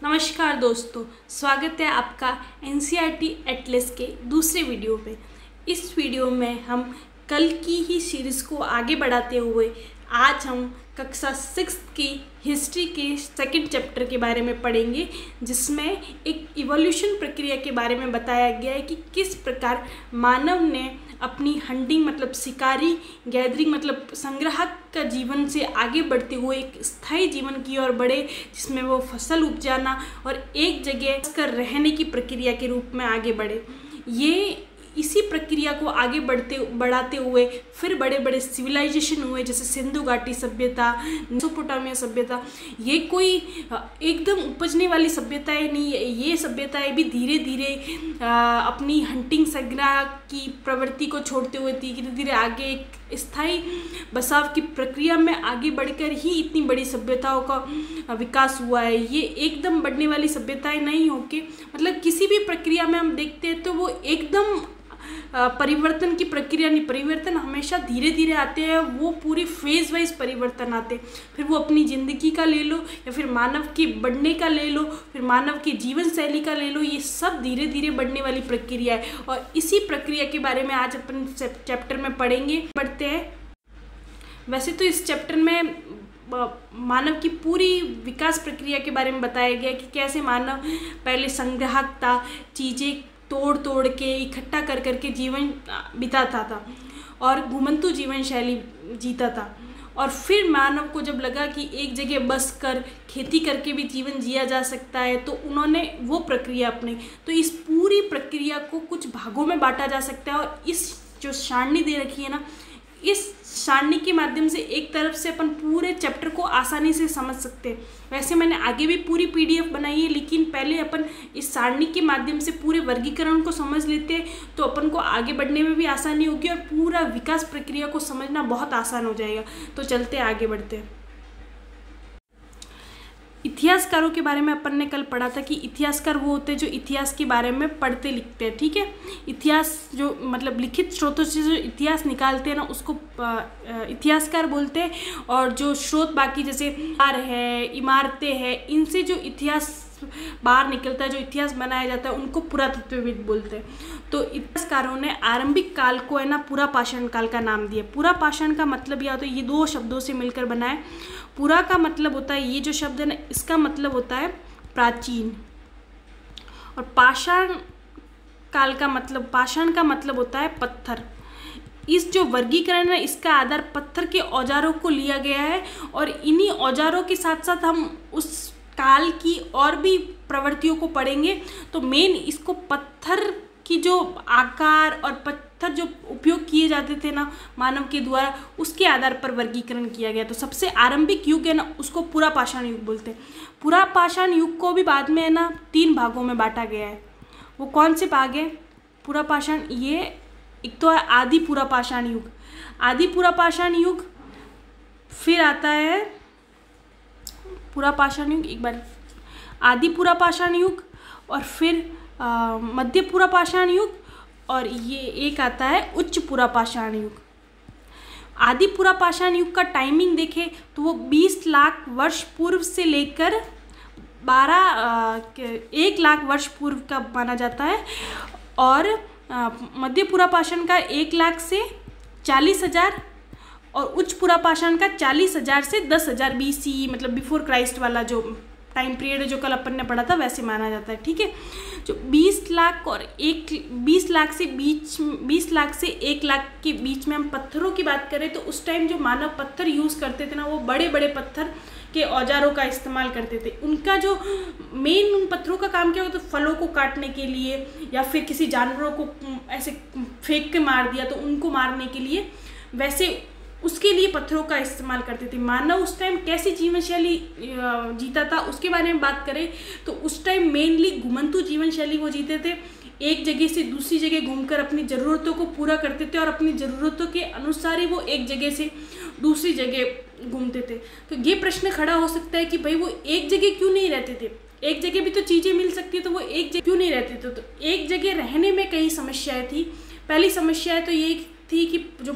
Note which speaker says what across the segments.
Speaker 1: नमस्कार दोस्तों, स्वागत है आपका एनसीईआरटी एटलस के दूसरे वीडियो पे। इस वीडियो में हम कल की ही सीरीज़ को आगे बढ़ाते हुए आज हम कक्षा 6 की हिस्ट्री के सेकंड चैप्टर के बारे में पढ़ेंगे, जिसमें एक इवोल्यूशन प्रक्रिया के बारे में बताया गया है कि किस प्रकार मानव ने अपनी हंटिंग मतलब शिकारी, गैदरिंग मतलब संग्राहक का जीवन से आगे बढ़ते हुए एक स्थायी जीवन की ओर बढ़े, जिसमें वो फसल उपजाना और एक जगह कर रहने की प्रक्रिया के रूप में आगे बढ़े। ये इसी प्रक्रिया को आगे बढ़ाते हुए फिर बड़े बड़े सिविलाइजेशन हुए, जैसे सिंधु घाटी सभ्यता, मेसोपोटामिया सभ्यता। ये कोई एकदम उपजने वाली सभ्यताएं नहीं है, ये सभ्यताएं भी धीरे धीरे अपनी हंटिंग संग्रह की प्रवृत्ति को छोड़ते हुए धीरे धीरे आगे एक स्थायी बसाव की प्रक्रिया में आगे बढ़कर ही इतनी बड़ी सभ्यताओं का विकास हुआ है। ये एकदम बढ़ने वाली सभ्यताएं नहीं होके, मतलब किसी भी प्रक्रिया में हम देखते हैं तो वो एकदम परिवर्तन की प्रक्रिया नहीं, परिवर्तन हमेशा धीरे धीरे आते हैं, वो पूरी फेज वाइज परिवर्तन आते। फिर वो अपनी ज़िंदगी का ले लो या फिर मानव के बढ़ने का ले लो, फिर मानव की जीवन शैली का ले लो, ये सब धीरे धीरे बढ़ने वाली प्रक्रिया है। और इसी प्रक्रिया के बारे में आज अपन चैप्टर में पढ़ते हैं। वैसे तो इस चैप्टर में मानव की पूरी विकास प्रक्रिया के बारे में बताया गया कि कैसे मानव पहले संग्राहक था, चीज़ें तोड़ के इकट्ठा कर करके जीवन बिताता था और घुमंतु जीवन शैली जीता था। और फिर मानव को जब लगा कि एक जगह बस कर खेती करके भी जीवन जिया जा सकता है, तो उन्होंने वो प्रक्रिया अपनाई। तो इस पूरी प्रक्रिया को कुछ भागों में बांटा जा सकता है और इस जो सारणी दे रखी है ना, इस सारणी के माध्यम से एक तरफ से अपन पूरे चैप्टर को आसानी से समझ सकते हैं। वैसे मैंने आगे भी पूरी पीडीएफ बनाई है, लेकिन पहले अपन इस सारणी के माध्यम से पूरे वर्गीकरण को समझ लेते हैं तो अपन को आगे बढ़ने में भी आसानी होगी और पूरा विकास प्रक्रिया को समझना बहुत आसान हो जाएगा। तो चलते आगे बढ़ते हैं। इतिहासकारों के बारे में अपन ने कल पढ़ा था कि इतिहासकार वो होते हैं जो इतिहास के बारे में पढ़ते लिखते हैं, ठीक है। इतिहास जो मतलब लिखित स्रोतों से जो इतिहास निकालते हैं ना, उसको इतिहासकार बोलते हैं। और जो स्रोत बाकी जैसे कार है, इमारतें हैं, इनसे जो इतिहास बाहर निकलता है, जो इतिहास बनाया जाता है, उनको पुरातत्वविद बोलते हैं। तो इतिहासकारों ने आरंभिक काल को है ना पुरा पाषाण काल का नाम दिया। पुरा पाषाण का मतलब या तो ये दो शब्दों से मिलकर बना है। पुरा का मतलब होता है, ये जो शब्द है ना, इसका मतलब होता है प्राचीन, और पाषाण काल का मतलब, पाषाण का मतलब होता है पत्थर। इस जो वर्गीकरण है, इसका आधार पत्थर के औजारों को लिया गया है और इन्हीं औजारों के साथ साथ हम उस काल की और भी प्रवृत्तियों को पढ़ेंगे। तो मेन इसको पत्थर की जो आकार और पत्थर जो उपयोग किए जाते थे ना मानव के द्वारा, उसके आधार पर वर्गीकरण किया गया। तो सबसे आरंभिक युग है ना, उसको पुरा पाषाण युग बोलते हैं। पुरा पाषाण युग को भी बाद में है ना 3 भागों में बांटा गया है। वो कौन से भाग है पुरा पाषाण? ये एक तो है आदि पुरा पाषाण युग, आदि पुरा पाषाण युग, फिर आता है पुरा पाषाण युग, एक बार आदि पुरा पाषाण युग, और फिर मध्य पुरा पाषाण युग, और ये एक आता है उच्च पुरा पाषाण युग। आदि पुरा पाषाण युग का टाइमिंग देखें तो वो 20 लाख वर्ष पूर्व से लेकर 1 लाख वर्ष पूर्व का माना जाता है। और मध्य पुरा पाषाण का 1 लाख से 40,000 और उच्च पुरा पाषाण का 40,000 से 10,000 BCE, मतलब बिफोर क्राइस्ट वाला जो टाइम पीरियड है, जो कल अपन ने पढ़ा था, वैसे माना जाता है, ठीक है। जो 20 लाख और 20 लाख से 1 लाख के बीच में हम पत्थरों की बात करें तो उस टाइम जो मानव पत्थर यूज़ करते थे ना, वो बड़े बड़े पत्थर के औजारों का इस्तेमाल करते थे। उनका जो मेन उन पत्थरों का काम क्या होता है, फलों को काटने के लिए या फिर किसी जानवरों को ऐसे फेंक के मार दिया तो उनको मारने के लिए, वैसे उसके लिए पत्थरों का इस्तेमाल करते थे। मानव उस टाइम कैसी जीवन शैली जीता था उसके बारे में बात करें तो उस टाइम मेनली घुमंतु जीवन शैली वो जीते थे। एक जगह से दूसरी जगह घूमकर अपनी ज़रूरतों को पूरा करते थे और अपनी ज़रूरतों के अनुसार ही वो एक जगह से दूसरी जगह घूमते थे। तो ये प्रश्न खड़ा हो सकता है कि भाई वो एक जगह क्यों नहीं रहते थे? एक जगह भी तो चीज़ें मिल सकती है, तो वो एक जगह क्यों नहीं रहते थे? तो एक जगह रहने में कई समस्याएं थी। पहली समस्या तो ये थी कि जो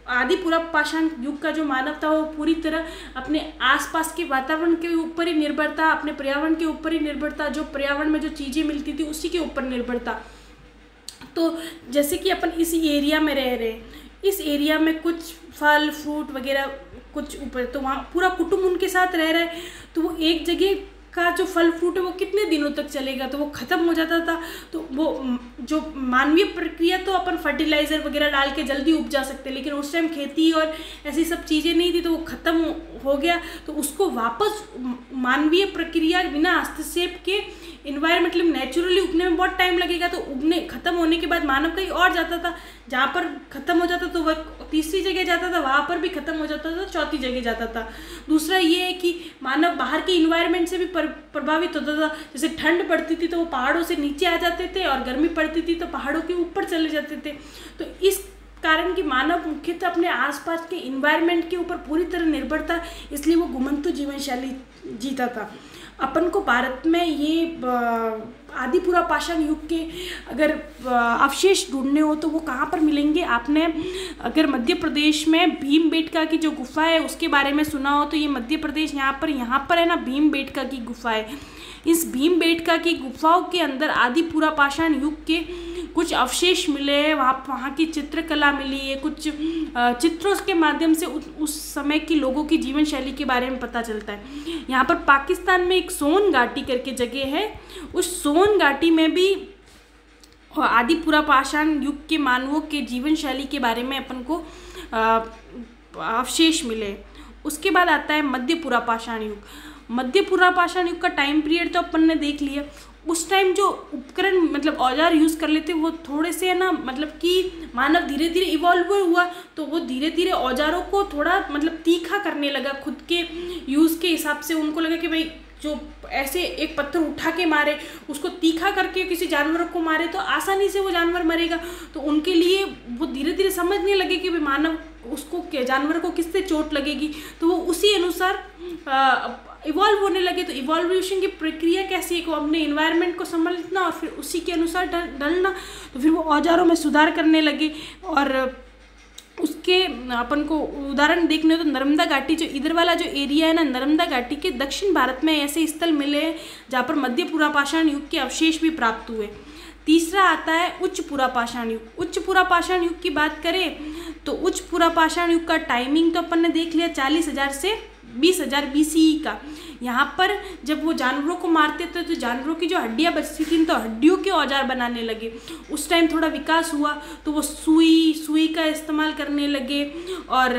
Speaker 1: आदि पूरा पाषाण युग का जो मानव था वो पूरी तरह अपने आसपास के वातावरण के ऊपर ही निर्भर था, अपने पर्यावरण के ऊपर ही निर्भर था, जो पर्यावरण में जो चीज़ें मिलती थी उसी के ऊपर निर्भर था। तो जैसे कि अपन इस एरिया में रह रहे, इस एरिया में कुछ फल फ्रूट वगैरह कुछ ऊपर, तो वहाँ पूरा कुटुंब उनके साथ रह रहा है, तो वो एक जगह का जो फल फ्रूट है वो कितने दिनों तक चलेगा, तो वो ख़त्म हो जाता था। तो वो जो मानवीय प्रक्रिया, तो अपन फर्टिलाइज़र वगैरह डाल के जल्दी उपजा सकते, लेकिन उस टाइम खेती और ऐसी सब चीज़ें नहीं थी, तो वो ख़त्म हो गया। तो उसको वापस मानवीय प्रक्रिया बिना हस्तक्षेप के इन्वायरमेंटली नेचुरली उगने में बहुत टाइम लगेगा। तो उगने ख़त्म होने के बाद मानव कहीं और जाता था, जहाँ पर ख़त्म हो जाता तो वह तीसरी जगह जाता था, वहाँ पर भी ख़त्म हो जाता था, चौथी जगह जाता था। दूसरा ये है कि मानव बाहर के इन्वायरमेंट से भी प्रभावित होता था। जैसे ठंड पड़ती थी तो वो पहाड़ों से नीचे आ जाते थे, और गर्मी पड़ती थी तो पहाड़ों के ऊपर चले जाते थे। तो इस कारण कि मानव मुख्यतः अपने आसपास के इन्वायरमेंट के ऊपर पूरी तरह निर्भर था, इसलिए वो घुमंतु जीवन शैली जीता था। अपन को भारत में ये आदि पूरा पाषाण युग के अगर अवशेष ढूंढने हो तो वो कहाँ पर मिलेंगे? आपने अगर मध्य प्रदेश में भीमबेटका की जो गुफा है उसके बारे में सुना हो तो ये मध्य प्रदेश यहाँ पर है ना भीमबेटका की गुफा है। इस भीमबेटका की गुफाओं के अंदर आदि पूरा पाषाण युग के कुछ अवशेष मिले हैं। वहाँ की चित्रकला मिली है, कुछ चित्रों के माध्यम से उस समय की लोगों की जीवन शैली के बारे में पता चलता है। यहाँ पर पाकिस्तान में एक सोन घाटी करके जगह है, उस सोन घाटी में भी आदि पूरा पाषाण युग के मानवों के जीवन शैली के बारे में अपन को अवशेष मिले। उसके बाद आता है मध्य पूरा पाषाण युग। मध्य पूरा पाषाण युग का टाइम पीरियड तो अपन ने देख लिया। उस टाइम जो उपकरण मतलब औजार यूज़ कर लेते वो थोड़े से है ना, मतलब कि मानव धीरे धीरे इवॉल्व हुआ, तो वो धीरे धीरे औजारों को थोड़ा मतलब तीखा करने लगा खुद के यूज़ के हिसाब से। उनको लगा कि भाई जो ऐसे एक पत्थर उठा के मारे उसको तीखा करके किसी जानवर को मारे तो आसानी से वो जानवर मरेगा। तो उनके लिए वो धीरे धीरे समझने लगे कि भाई मानव उसको जानवर को किससे चोट लगेगी, तो वो उसी अनुसार इवॉल्व होने लगे। तो इवॉल्यूशन की प्रक्रिया कैसी है को अपने इन्वायरमेंट को समझना और फिर उसी के अनुसार ढलना। तो फिर वो औजारों में सुधार करने लगे। और उसके अपन को उदाहरण देखने हो तो नर्मदा घाटी, जो इधर वाला जो एरिया है ना, नर्मदा घाटी के दक्षिण भारत में ऐसे स्थल मिले हैं जहाँ पर मध्य पूरा पाषाण युग के अवशेष भी प्राप्त हुए। तीसरा आता है उच्च पूरा पाषाण युग। उच्च पूरा पाषाण युग की बात करें तो उच्च पूरा पाषाण युग का टाइमिंग तो अपन ने देख लिया 40,000 से 20,000 BCE का। यहाँ पर जब वो जानवरों को मारते थे तो जानवरों की जो हड्डियाँ बचती थी तो हड्डियों के औजार बनाने लगे। उस टाइम थोड़ा विकास हुआ तो वो सुई का इस्तेमाल करने लगे और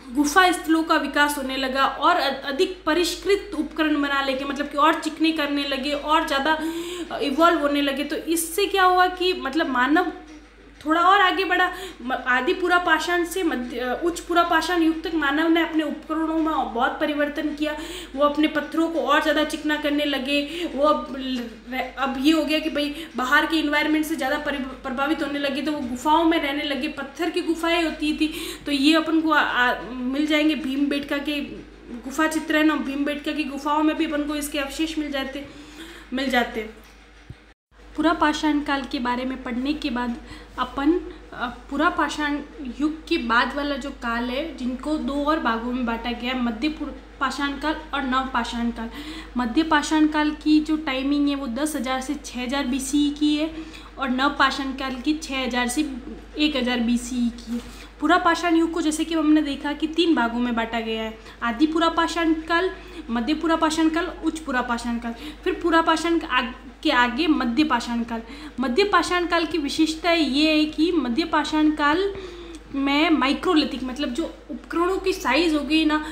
Speaker 1: गुफा स्थलों का विकास होने लगा और अधिक परिष्कृत उपकरण बना लेके, मतलब कि और चिकने करने लगे और ज़्यादा इवॉल्व होने लगे। तो इससे क्या हुआ कि मतलब मानव थोड़ा और आगे बढ़ा। आदि पूरा पाषाण से उच्च पूरा पाषाण युग तक मानव ने अपने उपकरणों में बहुत परिवर्तन किया। वो अपने पत्थरों को और ज़्यादा चिकना करने लगे। वो अब ये हो गया कि भाई बाहर के इन्वायरमेंट से ज़्यादा प्रभावित होने लगे, तो वो गुफाओं में रहने लगे। पत्थर की गुफाएं होती थी, तो ये अपन को मिल जाएंगे। भीमबेटका के गुफा चित्र है ना, भीमबेटका की गुफाओं में भी अपन को इसके अवशेष मिल जाते। पूरा पाषाण काल के बारे में पढ़ने के बाद अपन पूरा पाषाण युग के बाद वाला जो काल है, जिनको 2 और भागों में बांटा गया है, मध्य पाषाण काल और नव पाषाण काल। मध्य पाषाण काल की जो टाइमिंग है वो 10,000 से 6,000 BCE की है और नव पाषाण काल की 6,000 से 1,000 BCE की है। पूरा पाषाण युग को जैसे कि हमने देखा कि 3 भागों में बांटा गया है, आदि पूरा पाषाण काल, मध्य पूरा पाषाण काल, उच्च पूरा पाषाण काल। फिर पूरा पाषाण के आगे मध्य पाषाण काल। मध्य पाषाण काल की विशेषता ये है कि मध्य पाषाण काल में माइक्रोलिथिक, मतलब जो उपकरणों की साइज हो गई ना,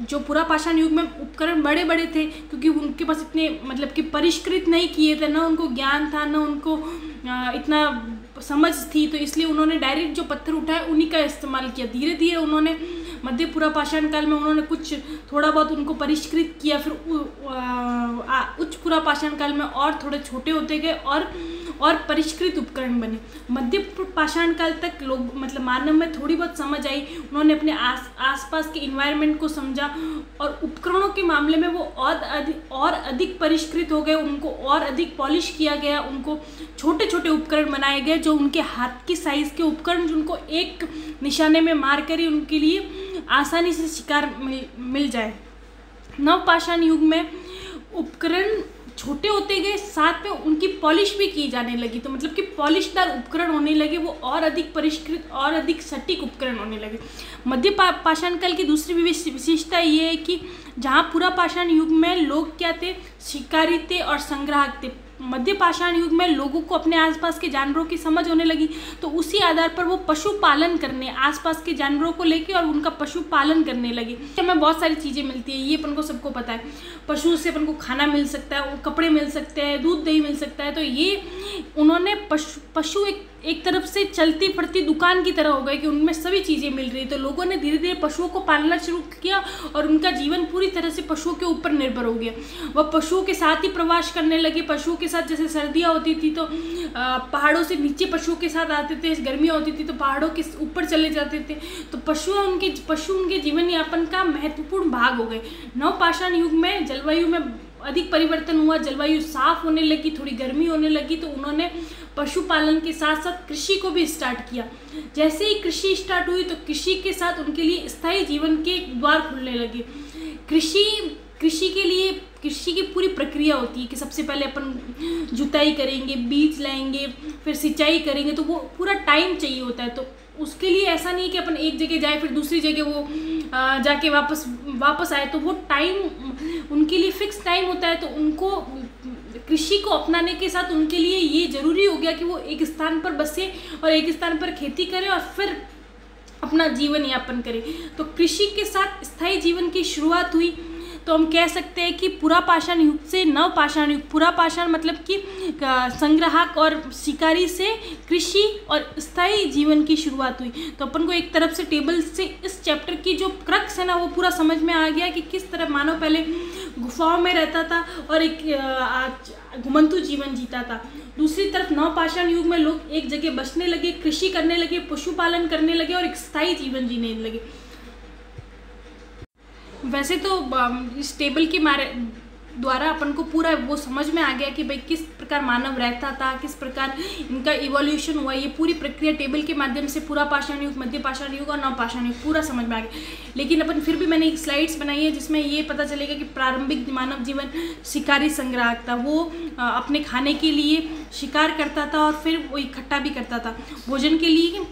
Speaker 1: जो पूरा पाषाण युग में उपकरण बड़े बड़े थे क्योंकि उनके पास इतने मतलब कि परिष्कृत नहीं किए थे, ना उनको ज्ञान था, ना उनको इतना समझ थी, तो इसलिए उन्होंने डायरेक्ट जो पत्थर उठाए उन्हीं का इस्तेमाल किया। धीरे धीरे उन्होंने मध्य पूरा पाषाण काल में उन्होंने कुछ थोड़ा बहुत उनको परिष्कृत किया। फिर उच्च पूरा पाषाण काल में और थोड़े छोटे होते गए और और परिष्कृत उपकरण बने। मध्य पाषाण काल तक लोग मतलब मानव में थोड़ी बहुत समझ आई, उन्होंने अपने आसपास के इन्वायरमेंट को समझा और उपकरणों के मामले में वो और अधिक परिष्कृत हो गए, उनको और अधिक पॉलिश किया गया, उनको छोटे छोटे उपकरण बनाए गए जो उनके हाथ की साइज़ के उपकरण, जिनको एक निशाने में मार कर ही उनके लिए आसानी से शिकार मिल जाए। नवपाषाण युग में उपकरण छोटे होते गए, साथ में उनकी पॉलिश भी की जाने लगी, तो मतलब कि पॉलिशदार उपकरण होने लगे, वो और अधिक परिष्कृत और अधिक सटीक उपकरण होने लगे। मध्य पाषाण काल की दूसरी विशेषता ये है कि जहाँ पूरा पाषाण युग में लोग क्या थे, शिकारी थे और संग्राहक थे, मध्य पाषाण युग में लोगों को अपने आसपास के जानवरों की समझ होने लगी, तो उसी आधार पर वो पशुपालन करने, आसपास के जानवरों को लेके और उनका पशुपालन करने लगे। हमें बहुत सारी चीज़ें मिलती है, ये अपन को सबको पता है, पशुओं से अपन को खाना मिल सकता है, कपड़े मिल सकते हैं, दूध दही मिल सकता है, तो ये उन्होंने पशु एक तरफ से चलती फिरती दुकान की तरह हो गए कि उनमें सभी चीज़ें मिल रही, तो लोगों ने धीरे धीरे पशुओं को पालना शुरू किया और उनका जीवन पूरी तरह से पशुओं के ऊपर निर्भर हो गया। वह पशुओं के साथ ही प्रवास करने लगे, पशुओं के साथ, जैसे सर्दियाँ होती थी तो पहाड़ों से नीचे पशुओं के साथ आते थे, गर्मियाँ होती थी तो पहाड़ों के ऊपर चले जाते थे, तो पशु उनके जीवन यापन का महत्वपूर्ण भाग हो गए। नवपाषाण युग में जलवायु में अधिक परिवर्तन हुआ, जलवायु साफ होने लगी, थोड़ी गर्मी होने लगी, तो उन्होंने पशुपालन के साथ साथ कृषि को भी स्टार्ट किया। जैसे ही कृषि स्टार्ट हुई तो कृषि के साथ उनके लिए स्थायी जीवन के द्वार खुलने लगे। कृषि के लिए कृषि की पूरी प्रक्रिया होती है कि सबसे पहले अपन जुताई करेंगे, बीज लाएंगे, फिर सिंचाई करेंगे, तो वो पूरा टाइम चाहिए होता है। तो उसके लिए ऐसा नहीं कि अपन एक जगह जाए फिर दूसरी जगह वो जाके वापस आए, तो वो टाइम उनके लिए फिक्स टाइम होता है। तो उनको कृषि को अपनाने के साथ उनके लिए ये ज़रूरी हो गया कि वो एक स्थान पर बसे और एक स्थान पर खेती करें और फिर अपना जीवन यापन करें। तो कृषि के साथ स्थायी जीवन की शुरुआत हुई। तो हम कह सकते हैं कि पूरा पाषाण युग से नवपाषाण युग, पूरा पाषाण मतलब कि संग्राहक और शिकारी से कृषि और स्थायी जीवन की शुरुआत हुई। तो अपन को एक तरफ से टेबल से इस चैप्टर की जो क्रक्स है ना, वो पूरा समझ में आ गया कि किस तरह मानव पहले गुफाओं में रहता था और एक घुमंतु जीवन जीता था। दूसरी तरफ नवपाषाण युग में लोग एक जगह बसने लगे, कृषि करने लगे, पशुपालन करने लगे और एक स्थायी जीवन जीने लगे। वैसे तो इस टेबल के द्वारा अपन को पूरा वो समझ में आ गया कि भाई किस प्रकार मानव रहता था, किस प्रकार इनका इवोल्यूशन हुआ, ये पूरी प्रक्रिया टेबल के माध्यम से पूरा पाषाण युग, मध्य पाषाण युग और नवपाषाण युग पूरा समझ में आ गया। लेकिन अपन फिर भी मैंने एक स्लाइड्स बनाई है जिसमें ये पता चलेगा कि प्रारंभिक मानव जीवन शिकारी संग्राहक था। वो अपने खाने के लिए शिकार करता था और फिर वो इकट्ठा भी करता था, भोजन के लिए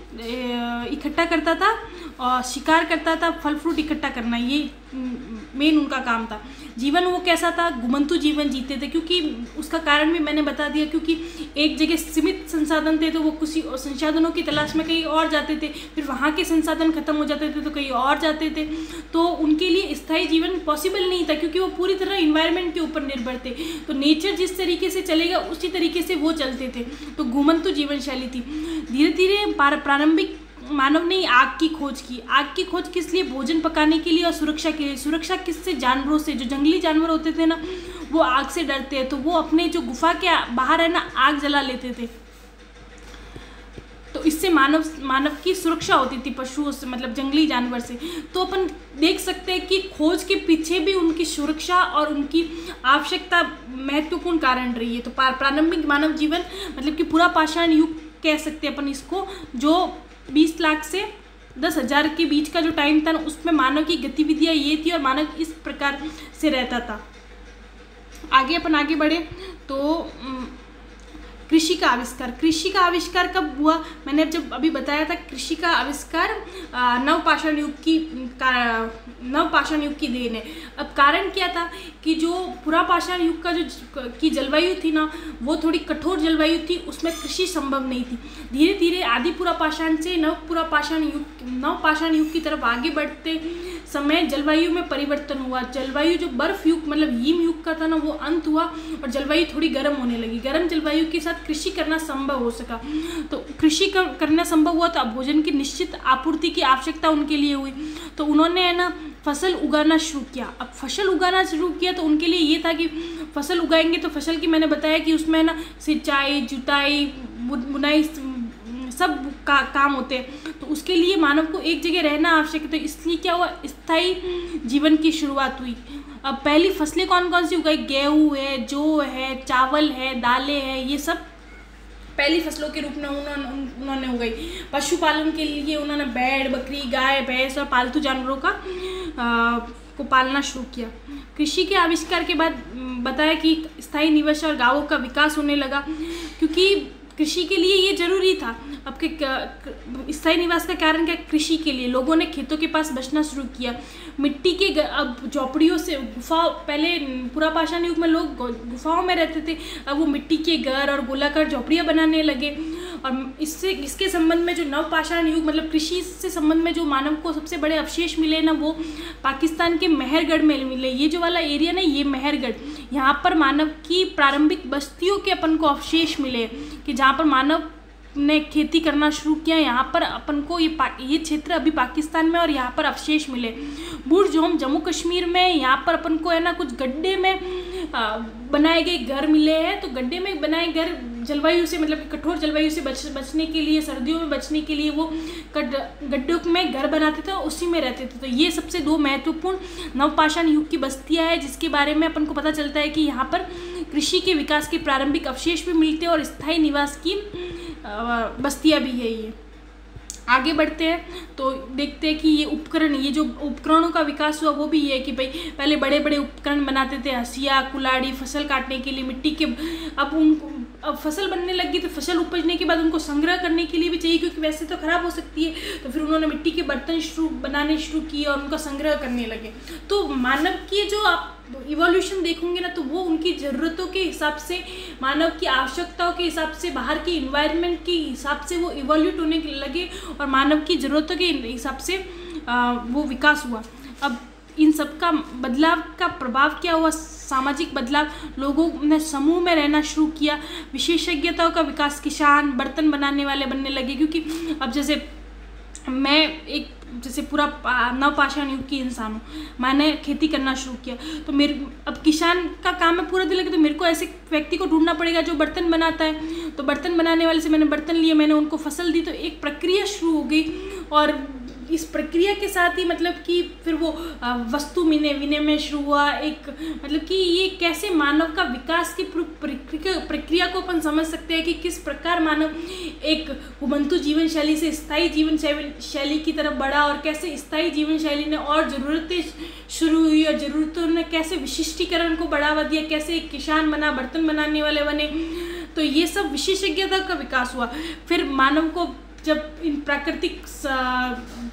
Speaker 1: इकट्ठा करता था और शिकार करता था, फल फ्रूट इकट्ठा करना, ये मेन उनका काम था। जीवन वो कैसा था, घुमंतु जीवन जीते थे, क्योंकि उसका कारण भी मैंने बता दिया, क्योंकि एक जगह सीमित संसाधन थे तो वो किसी संसाधनों की तलाश में कहीं और जाते थे, फिर वहाँ के संसाधन खत्म हो जाते थे तो कहीं और जाते थे, तो उनके लिए स्थायी जीवन पॉसिबल नहीं था क्योंकि वो पूरी तरह इन्वायरमेंट के ऊपर निर्भर थे। तो नेचर जिस तरीके से चलेगा उसी तरीके से वो चलते थे, तो घुमंतु जीवन शैली थी। धीरे धीरे प्रारंभिक मानव ने आग की खोज की। आग की खोज किस लिए? भोजन पकाने के लिए और सुरक्षा के लिए। सुरक्षा किससे? जानवरों से। जो जंगली जानवर होते थे ना, वो आग से डरते हैं, तो वो अपने जो गुफा के बाहर है ना, आग जला लेते थे, तो इससे मानव की सुरक्षा होती थी पशुओं से, मतलब जंगली जानवर से। तो अपन देख सकते हैं कि खोज के पीछे भी उनकी सुरक्षा और उनकी आवश्यकता महत्वपूर्ण कारण रही है। तो प्रारंभिक मानव जीवन मतलब कि पूरा पाषाण युग कह सकते हैं अपन इसको, जो 20 लाख से 10,000 के बीच का जो टाइम था, उसमें मानव की गतिविधियाँ ये थी और मानव इस प्रकार से रहता था। आगे बढ़े तो कृषि का आविष्कार। कृषि का आविष्कार कब हुआ? मैंने जब अभी बताया था, कृषि का आविष्कार नवपाषाण युग की देन है। अब कारण क्या था कि जो पुरापाषाण युग का की जलवायु थी ना, वो थोड़ी कठोर जलवायु थी, उसमें कृषि संभव नहीं थी। धीरे धीरे आदि पुरापाषाण से नवपाषाण युग की तरफ आगे बढ़ते समय जलवायु में परिवर्तन हुआ। जलवायु जो बर्फ युग मतलब हिम युग का था ना, वो अंत हुआ और जलवायु थोड़ी गर्म होने लगी। गर्म जलवायु के साथ कृषि करना संभव हो सका। तो कृषि करना संभव हुआ तो भोजन की निश्चित आपूर्ति की आवश्यकता उनके लिए हुई। तो उन्होंने है ना फसल उगाना शुरू किया। अब फसल उगाना शुरू किया तो उनके लिए ये था कि फसल उगाएंगे तो फसल की मैंने बताया कि उसमें ना सिंचाई, जुताई, बुनाई सब काम होते हैं। तो उसके लिए मानव को एक जगह रहना आवश्यक है। तो इसलिए क्या हुआ, स्थायी जीवन की शुरुआत हुई। अब पहली फसलें कौन कौन सी उगाई, गेहूँ है, जौ है, चावल है, दालें हैं, ये सब पहली फसलों के रूप में उन्होंने उगाई। पशुपालन के लिए उन्होंने भेड़, बकरी, गाय, भैंस और पालतू जानवरों को पालना शुरू किया। कृषि के आविष्कार के बाद बताया कि स्थायी निवास और गांवों का विकास होने लगा, क्योंकि कृषि के लिए ये जरूरी था। अब के स्थायी निवास का कारण क्या, कृषि के लिए लोगों ने खेतों के पास बसना शुरू किया। मिट्टी के अब झोपड़ियों से गुफा, पहले पुरापाषाण युग में लोग गुफाओं में रहते थे, अब वो मिट्टी के घर और गोलाकार झोपड़ियाँ बनाने लगे। और इसके संबंध में जो नवपाषाण युग मतलब कृषि से संबंध में जो मानव को सबसे बड़े अवशेष मिले ना, वो पाकिस्तान के मेहरगढ़ में मिले। ये जो वाला एरिया ना, ये मेहरगढ़, यहाँ पर मानव की प्रारंभिक बस्तियों के अपन को अवशेष मिले कि जहाँ पर मानव ने खेती करना शुरू किया। यहाँ पर अपन को ये क्षेत्र अभी पाकिस्तान में और यहाँ पर अवशेष मिले। बुर्जोम जम्मू कश्मीर में, यहाँ पर अपन को है ना कुछ गड्ढे में बनाए गए घर मिले हैं। तो गड्ढे में बनाए घर जलवायु से मतलब कठोर जलवायु से बचने के लिए, सर्दियों में बचने के लिए वो गड्ढों में घर बनाते थे, उसी में रहते थे। तो ये सबसे दो महत्वपूर्ण नवपाषाण युग की बस्तियाँ हैं, जिसके बारे में अपन को पता चलता है कि यहाँ पर कृषि के विकास के प्रारंभिक अवशेष भी मिलते हैं और स्थायी निवास की बस्तियाँ भी है। ये आगे बढ़ते हैं तो देखते हैं कि ये उपकरण, ये जो उपकरणों का विकास हुआ वो भी ये है कि भाई पहले बड़े बड़े उपकरण बनाते थे, हंसिया, कुल्हाड़ी, फसल काटने के लिए, मिट्टी के। अब फसल बनने लगी तो फसल उपजने के बाद उनको संग्रह करने के लिए भी चाहिए, क्योंकि वैसे तो खराब हो सकती है। तो फिर उन्होंने मिट्टी के बर्तन बनाने शुरू किए और उनका संग्रह करने लगे। तो मानव की जो आप इवोल्यूशन देखोगे ना, तो वो उनकी ज़रूरतों के हिसाब से, मानव की आवश्यकताओं के हिसाब से, बाहर के इन्वायरमेंट के हिसाब से वो इवोल्यूट होने लगे और मानव की ज़रूरतों के हिसाब से वो विकास हुआ। अब इन सब का बदलाव का प्रभाव क्या हुआ, सामाजिक बदलाव, लोगों ने समूह में रहना शुरू किया, विशेषज्ञताओं का विकास, किसान, बर्तन बनाने वाले बनने लगे। क्योंकि अब जैसे मैं जैसे पूरा नवपाषाण युग की इंसान हूँ, मैंने खेती करना शुरू किया, तो अब किसान का काम है पूरा दिन लगे, तो मेरे को ऐसे व्यक्ति को ढूंढना पड़ेगा जो बर्तन बनाता है। तो बर्तन बनाने वाले से मैंने बर्तन लिए, मैंने उनको फसल दी, तो एक प्रक्रिया शुरू हो गई। और इस प्रक्रिया के साथ ही मतलब कि फिर वो वस्तु विनिमय शुरू हुआ। एक मतलब कि ये कैसे मानव का विकास की प्रक्रिया को अपन समझ सकते हैं कि किस प्रकार मानव एक उबंतु जीवन शैली से स्थायी जीवन शैली की तरफ बढ़ा और कैसे स्थायी जीवन शैली ने और ज़रूरतें शुरू हुई और ज़रूरतों ने कैसे विशिष्टीकरण को बढ़ावा दिया, कैसे एक किसान बना, बर्तन बनाने वाले बने। तो ये सब विशेषज्ञता का विकास हुआ। फिर मानव को जब इन प्राकृतिक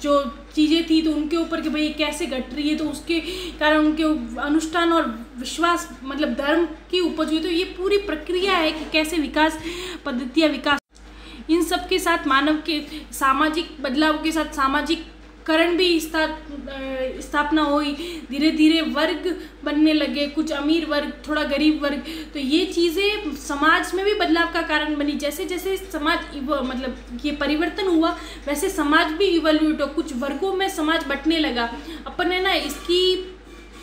Speaker 1: जो चीज़ें थी तो उनके ऊपर कि भाई कैसे घट रही है, तो उसके कारण उनके अनुष्ठान और विश्वास मतलब धर्म की उपज हुई। तो ये पूरी प्रक्रिया है कि कैसे विकास पद्धतियाँ विकास, इन सब के साथ मानव के सामाजिक बदलाव के साथ सामाजिक करण भी स्थापना हुई। धीरे धीरे वर्ग बनने लगे, कुछ अमीर वर्ग, थोड़ा गरीब वर्ग। तो ये चीज़ें समाज में भी बदलाव का कारण बनी। जैसे जैसे समाज मतलब ये परिवर्तन हुआ, वैसे समाज भी इवोल्यूट हो, कुछ वर्गों में समाज बंटने लगा। अपन है ना इसकी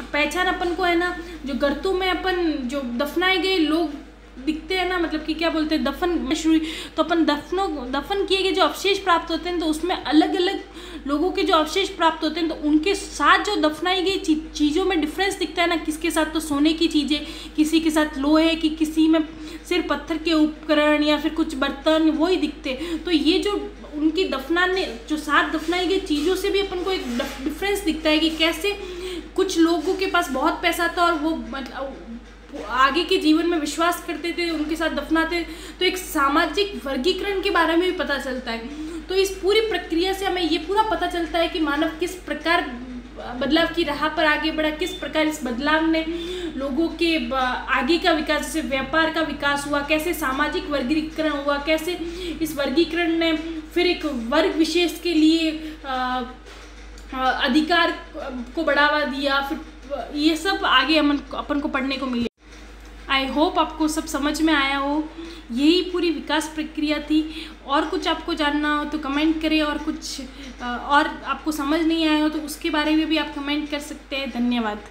Speaker 1: पहचान अपन को है ना, जो गर्तों में अपन जो दफनाए गए लोग दिखते हैं ना, मतलब कि क्या बोलते हैं, दफन में शुरू, तो अपन दफन किए गए जो अवशेष प्राप्त होते हैं, तो उसमें अलग अलग लोगों के जो अवशेष प्राप्त होते हैं, तो उनके साथ जो दफनाई गई चीज़ों में डिफरेंस दिखता है ना। किसके साथ तो सोने की चीज़ें, किसी के साथ लोहे की, किसी में सिर्फ पत्थर के उपकरण या फिर कुछ बर्तन, वही दिखते। तो ये जो उनकी जो साथ दफनाई गई चीज़ों से भी अपन को एक डिफरेंस दिखता है कि कैसे कुछ लोगों के पास बहुत पैसा था और वो मतलब आगे के जीवन में विश्वास करते थे, उनके साथ दफनाते। तो एक सामाजिक वर्गीकरण के बारे में भी पता चलता है। तो इस पूरी प्रक्रिया से हमें ये पूरा पता चलता है कि मानव किस प्रकार बदलाव की राह पर आगे बढ़ा, किस प्रकार इस बदलाव ने लोगों के आगे का विकास, जैसे व्यापार का विकास हुआ, कैसे सामाजिक वर्गीकरण हुआ, कैसे इस वर्गीकरण ने फिर एक वर्ग विशेष के लिए अधिकार को बढ़ावा दिया। फिर ये सब आगे अपन को पढ़ने को मिले। आई होप आपको सब समझ में आया हो। यही पूरी विकास प्रक्रिया थी। और कुछ आपको जानना हो तो कमेंट करें, और कुछ और आपको समझ नहीं आया हो तो उसके बारे में भी आप कमेंट कर सकते हैं। धन्यवाद।